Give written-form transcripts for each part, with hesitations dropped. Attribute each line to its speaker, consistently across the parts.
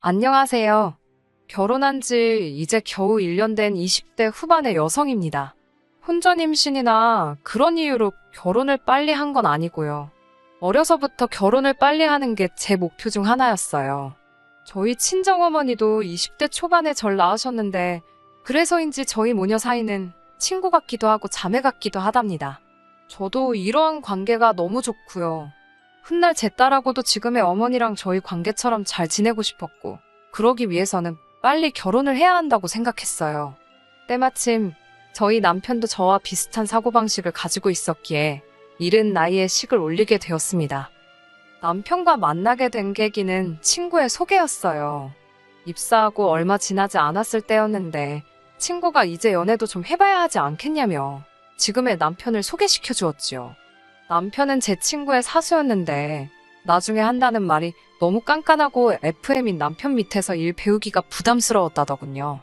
Speaker 1: 안녕하세요. 결혼한 지 이제 겨우 1년 된 20대 후반의 여성입니다. 혼전 임신이나 그런 이유로 결혼을 빨리 한 건 아니고요. 어려서부터 결혼을 빨리 하는 게 제 목표 중 하나였어요. 저희 친정어머니도 20대 초반에 절 낳으셨는데 그래서인지 저희 모녀 사이는 친구 같기도 하고 자매 같기도 하답니다. 저도 이러한 관계가 너무 좋고요. 훗날 제 딸하고도 지금의 어머니랑 저희 관계처럼 잘 지내고 싶었고, 그러기 위해서는 빨리 결혼을 해야 한다고 생각했어요. 때마침 저희 남편도 저와 비슷한 사고방식을 가지고 있었기에 이른 나이에 식을 올리게 되었습니다. 남편과 만나게 된 계기는 친구의 소개였어요. 입사하고 얼마 지나지 않았을 때였는데 친구가 이제 연애도 좀 해봐야 하지 않겠냐며 지금의 남편을 소개시켜 주었지요. 남편은 제 친구의 사수였는데 나중에 한다는 말이 너무 깐깐하고 FM인 남편 밑에서 일 배우기가 부담스러웠다더군요.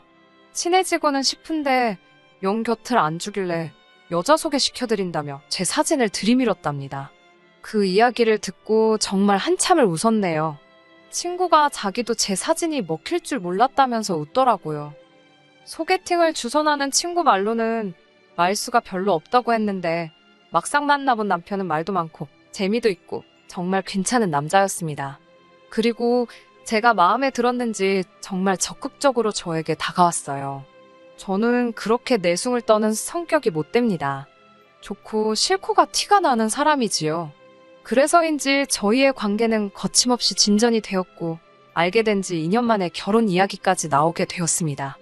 Speaker 1: 친해지고는 싶은데 영 곁을 안 주길래 여자 소개시켜드린다며 제 사진을 들이밀었답니다. 그 이야기를 듣고 정말 한참을 웃었네요. 친구가 자기도 제 사진이 먹힐 줄 몰랐다면서 웃더라고요. 소개팅을 주선하는 친구 말로는 말수가 별로 없다고 했는데 막상 만나본 남편은 말도 많고 재미도 있고 정말 괜찮은 남자였습니다. 그리고 제가 마음에 들었는지 정말 적극적으로 저에게 다가왔어요. 저는 그렇게 내숭을 떠는 성격이 못 됩니다. 좋고 싫고가 티가 나는 사람이지요. 그래서인지 저희의 관계는 거침없이 진전이 되었고 알게 된 지 2년 만에 결혼 이야기까지 나오게 되었습니다.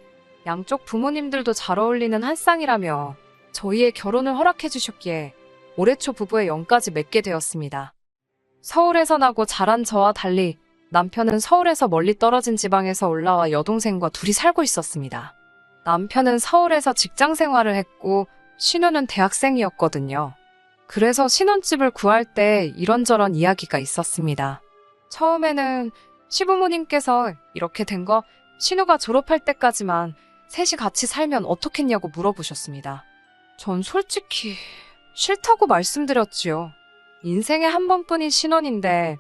Speaker 1: 양쪽 부모님들도 잘 어울리는 한 쌍이라며 저희의 결혼을 허락해 주셨기에 올해 초 부부의 영까지 맺게 되었습니다. 서울에서 나고 자란 저와 달리 남편은 서울에서 멀리 떨어진 지방에서 올라와 여동생과 둘이 살고 있었습니다. 남편은 서울에서 직장 생활을 했고 신우는 대학생이었거든요. 그래서 신혼집을 구할 때 이런저런 이야기가 있었습니다. 처음에는 시부모님께서 이렇게 된 거 신우가 졸업할 때까지만 셋이 같이 살면 어떻겠냐고 물어보셨습니다. 전 솔직히 싫다고 말씀드렸지요. 인생에 한 번뿐인 신혼인데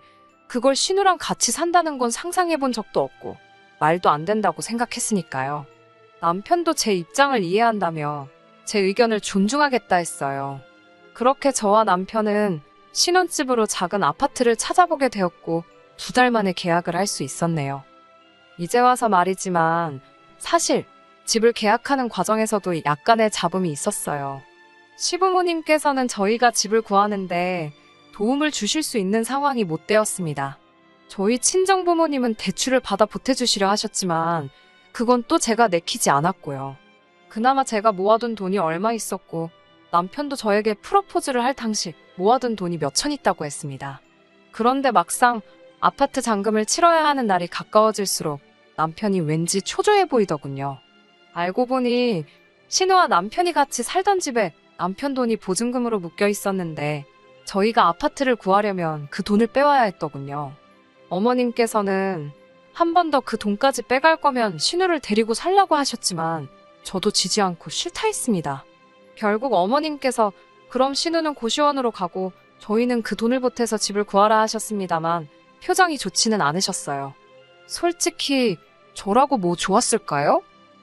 Speaker 1: 그걸 신우랑 같이 산다는 건 상상해본 적도 없고 말도 안 된다고 생각했으니까요. 남편도 제 입장을 이해한다며 제 의견을 존중하겠다 했어요. 그렇게 저와 남편은 신혼집으로 작은 아파트를 찾아보게 되었고 2달 만에 계약을 할 수 있었네요. 이제 와서 말이지만 사실 집을 계약하는 과정에서도 약간의 잡음이 있었어요. 시부모님께서는 저희가 집을 구하는데 도움을 주실 수 있는 상황이 못 되었습니다. 저희 친정부모님은 대출을 받아 보태주시려 하셨지만 그건 또 제가 내키지 않았고요. 그나마 제가 모아둔 돈이 얼마 있었고 남편도 저에게 프로포즈를 할 당시 모아둔 돈이 몇천 있다고 했습니다. 그런데 막상 아파트 잔금을 치러야 하는 날이 가까워질수록 남편이 왠지 초조해 보이더군요. 알고 보니 신우와 남편이 같이 살던 집에 남편 돈이 보증금으로 묶여 있었는데 저희가 아파트를 구하려면 그 돈을 빼와야 했더군요. 어머님께서는 한 번 더 그 돈까지 빼갈 거면 신우를 데리고 살라고 하셨지만 저도 지지 않고 싫다 했습니다. 결국 어머님께서 그럼 신우는 고시원으로 가고 저희는 그 돈을 보태서 집을 구하라 하셨습니다만 표정이 좋지는 않으셨어요. 솔직히 저라고 뭐 좋았을까요?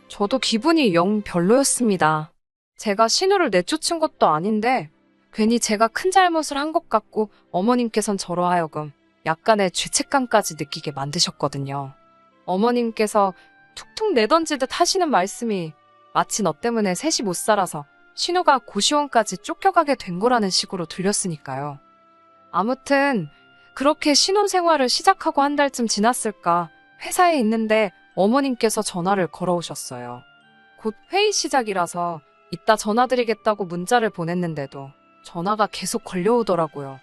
Speaker 1: 저도 기분이 영 별로였습니다. 제가 신우를 내쫓은 것도 아닌데 괜히 제가 큰 잘못을 한 것 같고 어머님께선 저로 하여금 약간의 죄책감까지 느끼게 만드셨거든요. 어머님께서 툭툭 내던지듯 하시는 말씀이 마치 너 때문에 셋이 못 살아서 신우가 고시원까지 쫓겨가게 된 거라는 식으로 들렸으니까요. 아무튼 그렇게 신혼생활을 시작하고 한 달쯤 지났을까 회사에 있는데 어머님께서 전화를 걸어오셨어요. 곧 회의 시작이라서 이따 전화드리겠다고 문자를 보냈는데도 전화가 계속 걸려오더라고요.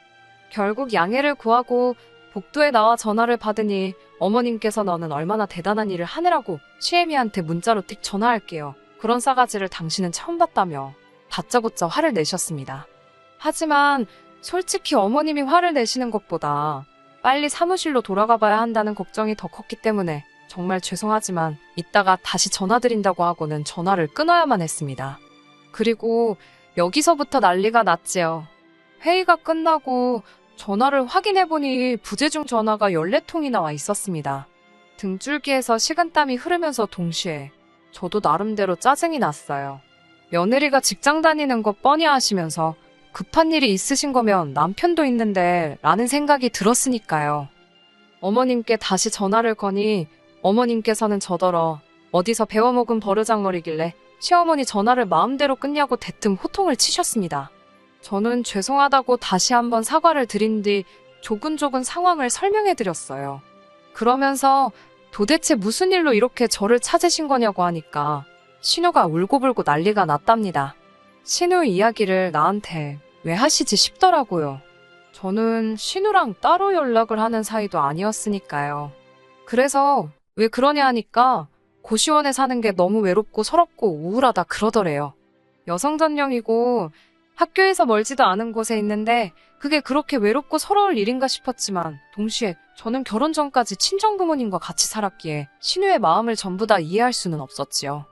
Speaker 1: 결국 양해를 구하고 복도에 나와 전화를 받으니 어머님께서 너는 얼마나 대단한 일을 하느라고 시애미한테 문자로 띡 전화할게요. 그런 싸가지를 당신은 처음 봤다며 다짜고짜 화를 내셨습니다. 하지만 솔직히 어머님이 화를 내시는 것보다 빨리 사무실로 돌아가 봐야 한다는 걱정이 더 컸기 때문에 정말 죄송하지만 이따가 다시 전화드린다고 하고는 전화를 끊어야만 했습니다. 그리고 여기서부터 난리가 났지요. 회의가 끝나고 전화를 확인해보니 부재중 전화가 14통이나 와 있었습니다. 등줄기에서 식은땀이 흐르면서 동시에 저도 나름대로 짜증이 났어요. 며느리가 직장 다니는 거 뻔히 아시면서 급한 일이 있으신 거면 남편도 있는데 라는 생각이 들었으니까요. 어머님께 다시 전화를 거니 어머님께서는 저더러 어디서 배워먹은 버르장머리길래 시어머니 전화를 마음대로 끊냐고 대뜸 호통을 치셨습니다. 저는 죄송하다고 다시 한번 사과를 드린 뒤 조근조근 상황을 설명해드렸어요. 그러면서 도대체 무슨 일로 이렇게 저를 찾으신 거냐고 하니까 신우가 울고불고 난리가 났답니다. 신우 이야기를 나한테 왜 하시지 싶더라고요. 저는 신우랑 따로 연락을 하는 사이도 아니었으니까요. 그래서 왜 그러냐 하니까 고시원에 사는 게 너무 외롭고 서럽고 우울하다 그러더래요. 여성 전용이고 학교에서 멀지도 않은 곳에 있는데 그게 그렇게 외롭고 서러울 일인가 싶었지만 동시에 저는 결혼 전까지 친정 부모님과 같이 살았기에 신우의 마음을 전부 다 이해할 수는 없었지요.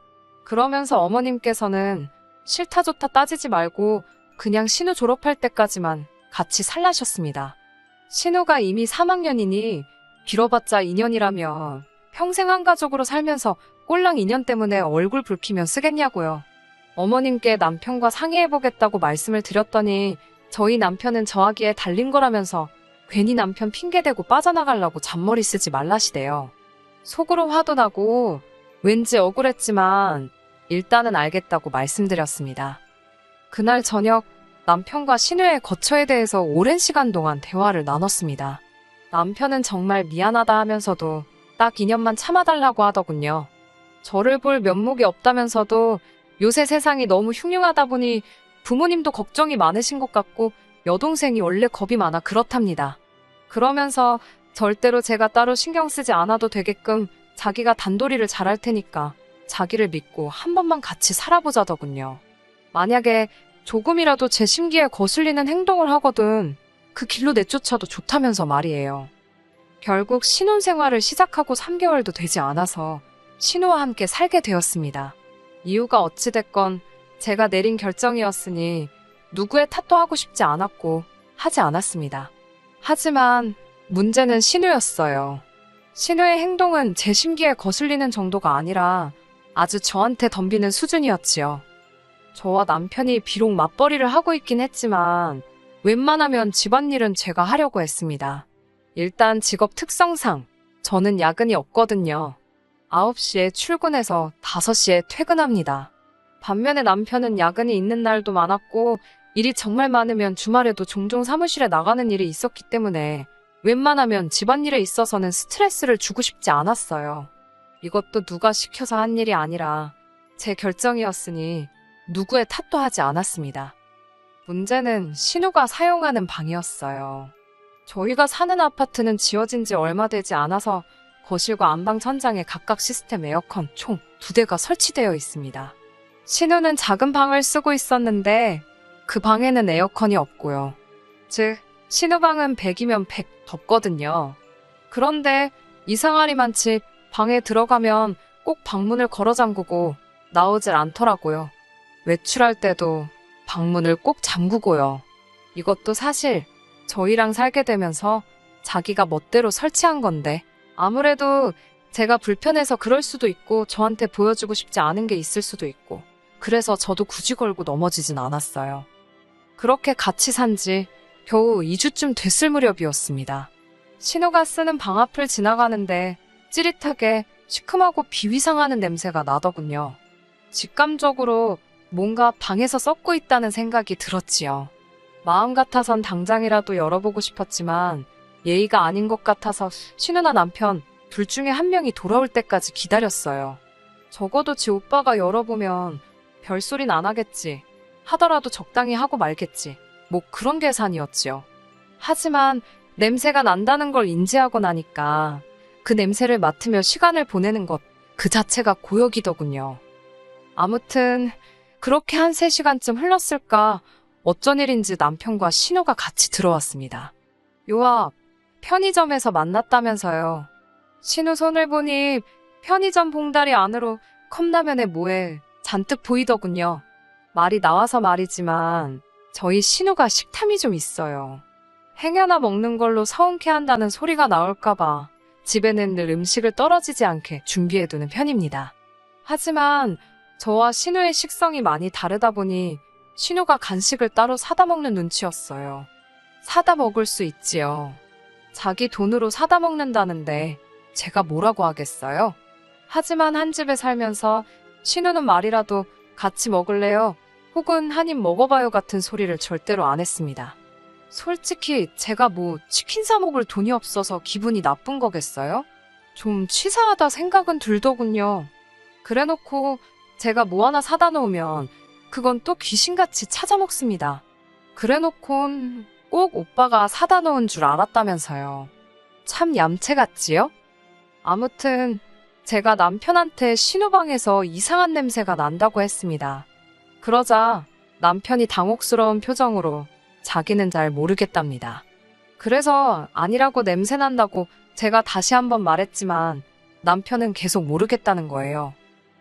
Speaker 1: 그러면서 어머님께서는 싫다 좋다 따지지 말고 그냥 신우 졸업할 때까지만 같이 살라셨습니다. 신우가 이미 3학년이니 길어봤자 2년이라면 평생 한 가족으로 살면서 꼴랑 2년 때문에 얼굴 붉히면 쓰겠냐고요. 어머님께 남편과 상의해보겠다고 말씀을 드렸더니 저희 남편은 저하기에 달린 거라면서 괜히 남편 핑계대고 빠져나가려고 잔머리 쓰지 말라시대요. 속으로 화도 나고 왠지 억울했지만 일단은 알겠다고 말씀드렸습니다. 그날 저녁 남편과 신우의 거처에 대해서 오랜 시간 동안 대화를 나눴습니다. 남편은 정말 미안하다 하면서도 딱 2년만 참아달라고 하더군요. 저를 볼 면목이 없다면서도 요새 세상이 너무 흉흉하다 보니 부모님도 걱정이 많으신 것 같고 여동생이 원래 겁이 많아 그렇답니다. 그러면서 절대로 제가 따로 신경 쓰지 않아도 되게끔 자기가 단도리를 잘할 테니까 자기를 믿고 한 번만 같이 살아보자더군요. 만약에 조금이라도 제 심기에 거슬리는 행동을 하거든 그 길로 내쫓아도 좋다면서 말이에요. 결국 신혼생활을 시작하고 3개월도 되지 않아서 신우와 함께 살게 되었습니다. 이유가 어찌됐건 제가 내린 결정이었으니 누구의 탓도 하고 싶지 않았고 하지 않았습니다. 하지만 문제는 신우였어요. 신우의 행동은 제 심기에 거슬리는 정도가 아니라 아주 저한테 덤비는 수준이었지요. 저와 남편이 비록 맞벌이를 하고 있긴 했지만 웬만하면 집안일은 제가 하려고 했습니다. 일단 직업 특성상 저는 야근이 없거든요. 9시에 출근해서 5시에 퇴근합니다. 반면에 남편은 야근이 있는 날도 많았고 일이 정말 많으면 주말에도 종종 사무실에 나가는 일이 있었기 때문에 웬만하면 집안일에 있어서는 스트레스를 주고 싶지 않았어요. 이것도 누가 시켜서 한 일이 아니라 제 결정이었으니 누구의 탓도 하지 않았습니다. 문제는 신우가 사용하는 방이었어요. 저희가 사는 아파트는 지어진 지 얼마 되지 않아서 거실과 안방 천장에 각각 시스템 에어컨 총 2대가 설치되어 있습니다. 신우는 작은 방을 쓰고 있었는데 그 방에는 에어컨이 없고요. 즉 신우 방은 100이면 100 덥거든요. 그런데 이상하리만치 방에 들어가면 꼭 방문을 걸어 잠그고 나오질 않더라고요. 외출할 때도 방문을 꼭 잠그고요. 이것도 사실 저희랑 살게 되면서 자기가 멋대로 설치한 건데 아무래도 제가 불편해서 그럴 수도 있고 저한테 보여주고 싶지 않은 게 있을 수도 있고 그래서 저도 굳이 걸고 넘어지진 않았어요. 그렇게 같이 산 지 겨우 2주쯤 됐을 무렵이었습니다. 신우가 쓰는 방 앞을 지나가는데 찌릿하게 시큼하고 비위상하는 냄새가 나더군요. 직감적으로 뭔가 방에서 썩고 있다는 생각이 들었지요. 마음 같아선 당장이라도 열어보고 싶었지만 예의가 아닌 것 같아서 신우나 남편 둘 중에 한 명이 돌아올 때까지 기다렸어요. 적어도 지 오빠가 열어보면 별소린 안 하겠지. 하더라도 적당히 하고 말겠지. 뭐 그런 계산이었지요. 하지만 냄새가 난다는 걸 인지하고 나니까 그 냄새를 맡으며 시간을 보내는 것 그 자체가 고역이더군요. 아무튼 그렇게 한 3시간쯤 흘렀을까 어쩐 일인지 남편과 신우가 같이 들어왔습니다. 요 앞 편의점에서 만났다면서요. 신우 손을 보니 편의점 봉다리 안으로 컵라면에 뭐에 잔뜩 보이더군요. 말이 나와서 말이지만 저희 신우가 식탐이 좀 있어요. 행여나 먹는 걸로 서운케 한다는 소리가 나올까봐 집에는 늘 음식을 떨어지지 않게 준비해두는 편입니다. 하지만 저와 신우의 식성이 많이 다르다 보니 신우가 간식을 따로 사다 먹는 눈치였어요. 사다 먹을 수 있지요. 자기 돈으로 사다 먹는다는데 제가 뭐라고 하겠어요? 하지만 한 집에 살면서 신우는 말이라도 같이 먹을래요? 혹은 한 입 먹어봐요 같은 소리를 절대로 안 했습니다. 솔직히 제가 뭐 치킨 사 먹을 돈이 없어서 기분이 나쁜 거겠어요? 좀 치사하다 생각은 들더군요. 그래놓고 제가 뭐 하나 사다 놓으면 그건 또 귀신같이 찾아 먹습니다. 그래놓곤 꼭 오빠가 사다 놓은 줄 알았다면서요. 참 얌체 같지요? 아무튼 제가 남편한테 신우방에서 이상한 냄새가 난다고 했습니다. 그러자 남편이 당혹스러운 표정으로 자기는 잘 모르겠답니다. 그래서 아니라고 냄새 난다고 제가 다시 한번 말했지만 남편은 계속 모르겠다는 거예요.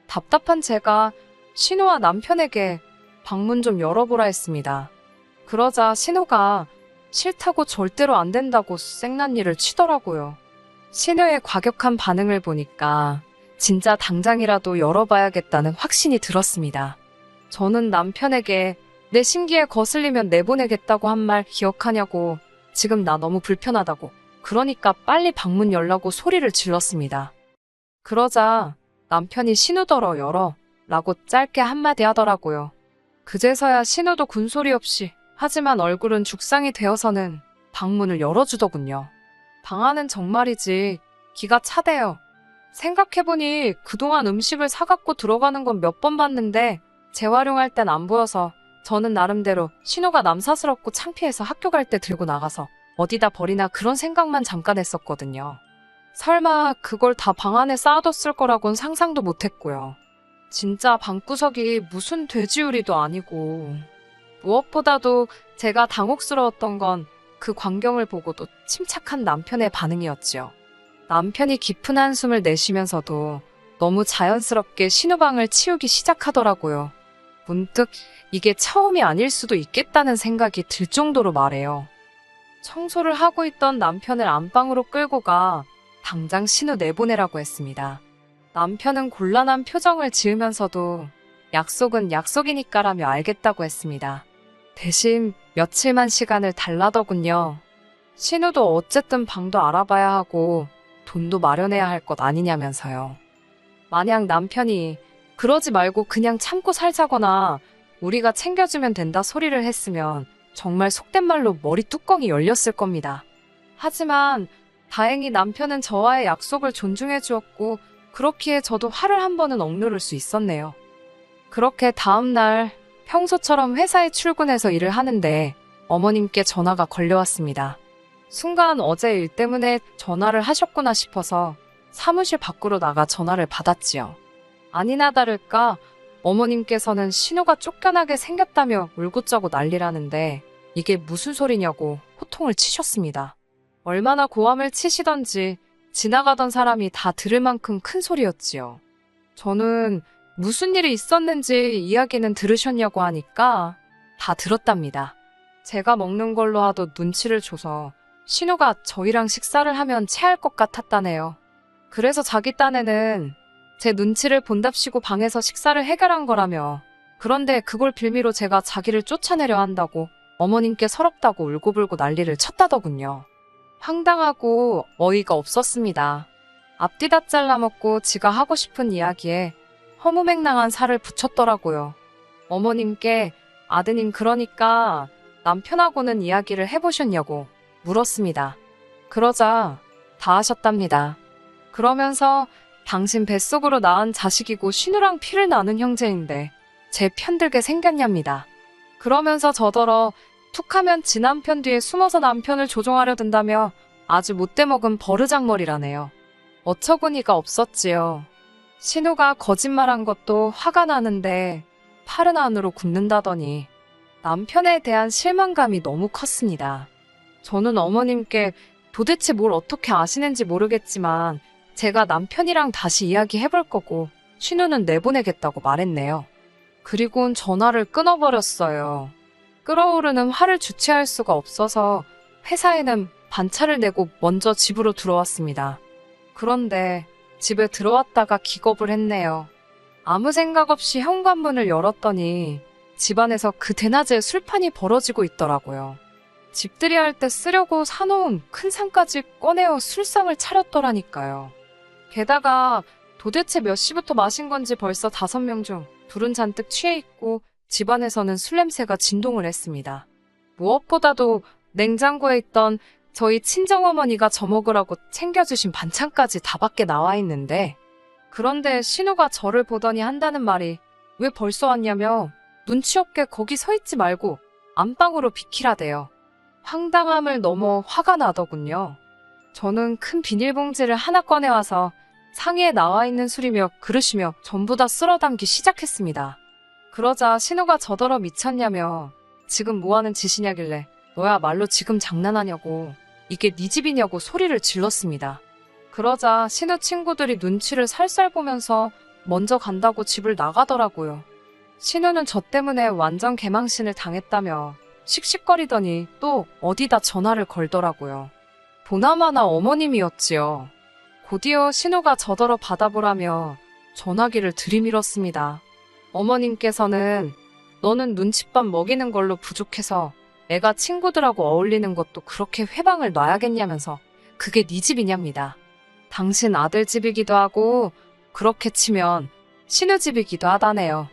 Speaker 1: 답답한 제가 신우와 남편에게 방문 좀 열어보라 했습니다. 그러자 신우가 싫다고 절대로 안 된다고 생난리를 치더라고요. 신우의 과격한 반응을 보니까 진짜 당장이라도 열어봐야겠다는 확신이 들었습니다. 저는 남편에게 내 심기에 거슬리면 내보내겠다고 한 말 기억하냐고, 지금 나 너무 불편하다고, 그러니까 빨리 방문 열라고 소리를 질렀습니다. 그러자 남편이 신우더러 열어 라고 짧게 한마디 하더라고요. 그제서야 신우도 군소리 없이, 하지만 얼굴은 죽상이 되어서는 방문을 열어주더군요. 방안은 정말이지 기가 차대요. 생각해보니 그동안 음식을 사갖고 들어가는 건 몇 번 봤는데 재활용할 땐 안 보여서 저는 나름대로 신우가 남사스럽고 창피해서 학교 갈 때 들고 나가서 어디다 버리나 그런 생각만 잠깐 했었거든요. 설마 그걸 다 방 안에 쌓아뒀을 거라곤 상상도 못했고요. 진짜 방구석이 무슨 돼지우리도 아니고, 무엇보다도 제가 당혹스러웠던 건 그 광경을 보고도 침착한 남편의 반응이었지요. 남편이 깊은 한숨을 내쉬면서도 너무 자연스럽게 신우방을 치우기 시작하더라고요. 문득 이게 처음이 아닐 수도 있겠다는 생각이 들 정도로 말해요. 청소를 하고 있던 남편을 안방으로 끌고 가 당장 신우 내보내라고 했습니다. 남편은 곤란한 표정을 지으면서도 약속은 약속이니까라며 알겠다고 했습니다. 대신 며칠만 시간을 달라더군요. 신우도 어쨌든 방도 알아봐야 하고 돈도 마련해야 할 것 아니냐면서요. 만약 남편이 그러지 말고 그냥 참고 살자거나 우리가 챙겨주면 된다 소리를 했으면 정말 속된 말로 머리 뚜껑이 열렸을 겁니다. 하지만 다행히 남편은 저와의 약속을 존중해 주었고 그렇기에 저도 화를 한 번은 억누를 수 있었네요. 그렇게 다음날 평소처럼 회사에 출근해서 일을 하는데 어머님께 전화가 걸려왔습니다. 순간 어제 일 때문에 전화를 하셨구나 싶어서 사무실 밖으로 나가 전화를 받았지요. 아니나 다를까 어머님께서는 신우가 쫓겨나게 생겼다며 울고짜고 난리라는데 이게 무슨 소리냐고 호통을 치셨습니다. 얼마나 고함을 치시던지 지나가던 사람이 다 들을 만큼 큰 소리였지요. 저는 무슨 일이 있었는지 이야기는 들으셨냐고 하니까 다 들었답니다. 제가 먹는 걸로 하도 눈치를 줘서 신우가 저희랑 식사를 하면 체할 것 같았다네요. 그래서 자기 딴에는 제 눈치를 본답시고 방에서 식사를 해결한 거라며, 그런데 그걸 빌미로 제가 자기를 쫓아내려 한다고 어머님께 서럽다고 울고불고 난리를 쳤다더군요. 황당하고 어이가 없었습니다. 앞뒤 다 잘라먹고 지가 하고 싶은 이야기에 허무맹랑한 살을 붙였더라고요. 어머님께 아드님 그러니까 남편하고는 이야기를 해보셨냐고 물었습니다. 그러자 다 하셨답니다. 그러면서 당신 뱃속으로 낳은 자식이고 신우랑 피를 나눈 형제인데 제 편들게 생겼냐입니다. 그러면서 저더러 툭하면 지 남편 뒤에 숨어서 남편을 조종하려 든다며 아주 못돼먹은 버르장머리라네요. 어처구니가 없었지요. 신우가 거짓말한 것도 화가 나는데 팔은 안으로 굽는다더니 남편에 대한 실망감이 너무 컸습니다. 저는 어머님께 도대체 뭘 어떻게 아시는지 모르겠지만 제가 남편이랑 다시 이야기해볼 거고 신우는 내보내겠다고 말했네요. 그리고는 전화를 끊어버렸어요. 끓어오르는 화를 주체할 수가 없어서 회사에는 반차를 내고 먼저 집으로 들어왔습니다. 그런데 집에 들어왔다가 기겁을 했네요. 아무 생각 없이 현관문을 열었더니 집안에서 그 대낮에 술판이 벌어지고 있더라고요. 집들이 할 때 쓰려고 사놓은 큰 상까지 꺼내어 술상을 차렸더라니까요. 게다가 도대체 몇 시부터 마신 건지 벌써 5명 중 둘은 잔뜩 취해 있고 집안에서는 술 냄새가 진동을 했습니다. 무엇보다도 냉장고에 있던 저희 친정어머니가 저 먹으라고 챙겨주신 반찬까지 다 밖에 나와 있는데, 그런데 신우가 저를 보더니 한다는 말이 왜 벌써 왔냐며 눈치 없게 거기 서 있지 말고 안방으로 비키라대요. 황당함을 넘어 화가 나더군요. 저는 큰 비닐봉지를 하나 꺼내와서 상의에 나와 있는 술이며 그릇이며 전부 다 쓸어담기 시작했습니다. 그러자 신우가 저더러 미쳤냐며 지금 뭐하는 짓이냐길래 너야 말로 지금 장난하냐고 이게 네 집이냐고 소리를 질렀습니다. 그러자 신우 친구들이 눈치를 살살 보면서 먼저 간다고 집을 나가더라고요. 신우는 저 때문에 완전 개망신을 당했다며 씩씩거리더니 또 어디다 전화를 걸더라고요. 보나마나 어머님이었지요. 곧이어 신우가 저더러 받아보라며 전화기를 들이밀었습니다. 어머님께서는 너는 눈칫밥 먹이는 걸로 부족해서 애가 친구들하고 어울리는 것도 그렇게 회방을 놔야겠냐면서 그게 네 집이냐입니다. 당신 아들 집이기도 하고 그렇게 치면 신우 집이기도 하다네요.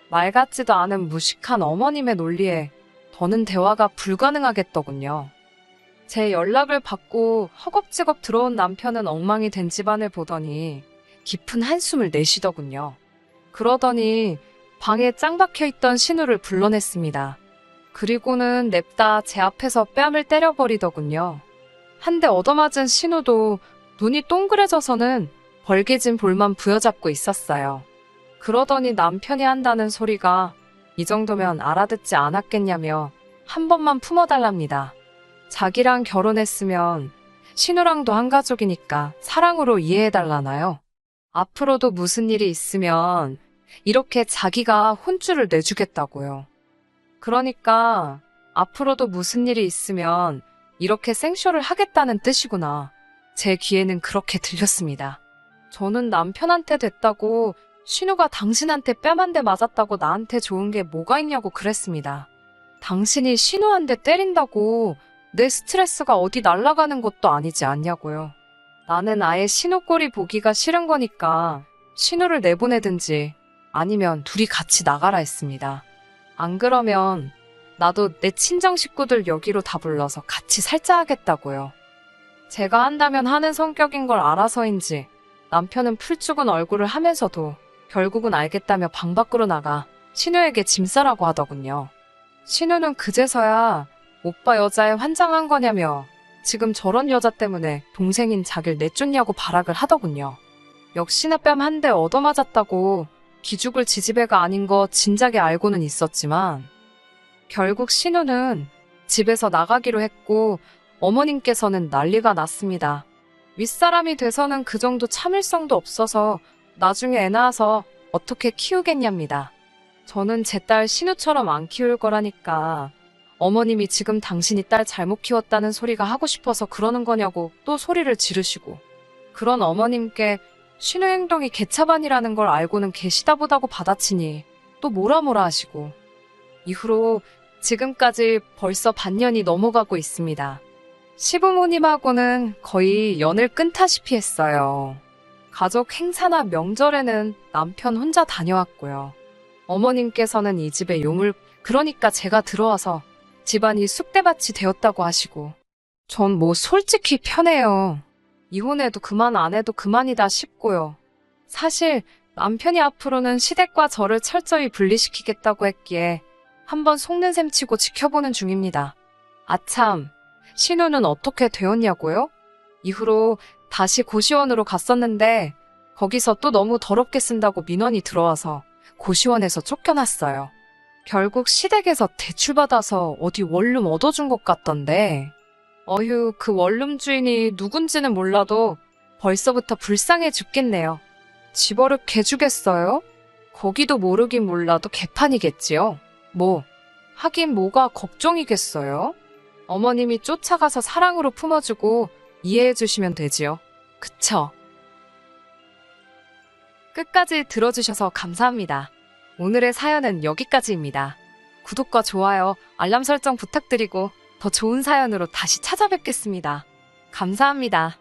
Speaker 1: 말 같지도 않은 무식한 어머님의 논리에 더는 대화가 불가능하겠더군요. 제 연락을 받고 허겁지겁 들어온 남편은 엉망이 된 집안을 보더니 깊은 한숨을 내쉬더군요. 그러더니 방에 짱 박혀있던 신우를 불러냈습니다. 그리고는 냅다 제 앞에서 뺨을 때려버리더군요. 한 대 얻어맞은 신우도 눈이 동그래져서는 벌개진 볼만 부여잡고 있었어요. 그러더니 남편이 한다는 소리가 이 정도면 알아듣지 않았겠냐며 한 번만 품어달랍니다. 자기랑 결혼했으면 신우랑도 한 가족이니까 사랑으로 이해해달라나요? 앞으로도 무슨 일이 있으면 이렇게 자기가 혼쭐을 내주겠다고요. 그러니까 앞으로도 무슨 일이 있으면 이렇게 생쇼를 하겠다는 뜻이구나. 제 귀에는 그렇게 들렸습니다. 저는 남편한테 됐다고 신우가 당신한테 뺨 한 대 맞았다고 나한테 좋은 게 뭐가 있냐고 그랬습니다. 당신이 신우한테 때린다고 내 스트레스가 어디 날아가는 것도 아니지 않냐고요. 나는 아예 신우 꼴이 보기가 싫은 거니까 신우를 내보내든지 아니면 둘이 같이 나가라 했습니다. 안 그러면 나도 내 친정 식구들 여기로 다 불러서 같이 살자 하겠다고요. 제가 한다면 하는 성격인 걸 알아서인지 남편은 풀죽은 얼굴을 하면서도 결국은 알겠다며 방 밖으로 나가 신우에게 짐 싸라고 하더군요. 신우는 그제서야 오빠 여자에 환장한 거냐며 지금 저런 여자 때문에 동생인 자기를 내쫓냐고 발악을 하더군요. 역시나 뺨 한 대 얻어맞았다고 기죽을 지지배가 아닌 거 진작에 알고는 있었지만 결국 신우는 집에서 나가기로 했고 어머님께서는 난리가 났습니다. 윗사람이 돼서는 그 정도 참을성도 없어서 나중에 애 낳아서 어떻게 키우겠냐입니다. 저는 제 딸 신우처럼 안 키울 거라니까 어머님이 지금 당신이 딸 잘못 키웠다는 소리가 하고 싶어서 그러는 거냐고 또 소리를 지르시고, 그런 어머님께 신우 행동이 개차반이라는 걸 알고는 계시다 보다고 받아치니 또 뭐라 하시고, 이후로 지금까지 벌써 반년이 넘어가고 있습니다. 시부모님하고는 거의 연을 끊다시피 했어요. 가족 행사나 명절에는 남편 혼자 다녀왔고요. 어머님께서는 이 집의 요물, 그러니까 제가 들어와서 집안이 쑥대밭이 되었다고 하시고, 전 뭐 솔직히 편해요. 이혼해도 그만 안 해도 그만이다 싶고요. 사실 남편이 앞으로는 시댁과 저를 철저히 분리시키겠다고 했기에 한번 속는 셈 치고 지켜보는 중입니다. 아참, 신우는 어떻게 되었냐고요? 이후로 다시 고시원으로 갔었는데 거기서 또 너무 더럽게 쓴다고 민원이 들어와서 고시원에서 쫓겨났어요. 결국 시댁에서 대출받아서 어디 원룸 얻어준 것 같던데, 어휴, 그 원룸 주인이 누군지는 몰라도 벌써부터 불쌍해 죽겠네요. 집어를 개주겠어요? 거기도 모르긴 몰라도 개판이겠지요. 뭐, 하긴 뭐가 걱정이겠어요? 어머님이 쫓아가서 사랑으로 품어주고 이해해주시면 되지요. 그쵸? 끝까지 들어주셔서 감사합니다. 오늘의 사연은 여기까지입니다. 구독과 좋아요, 알람 설정 부탁드리고 더 좋은 사연으로 다시 찾아뵙겠습니다. 감사합니다.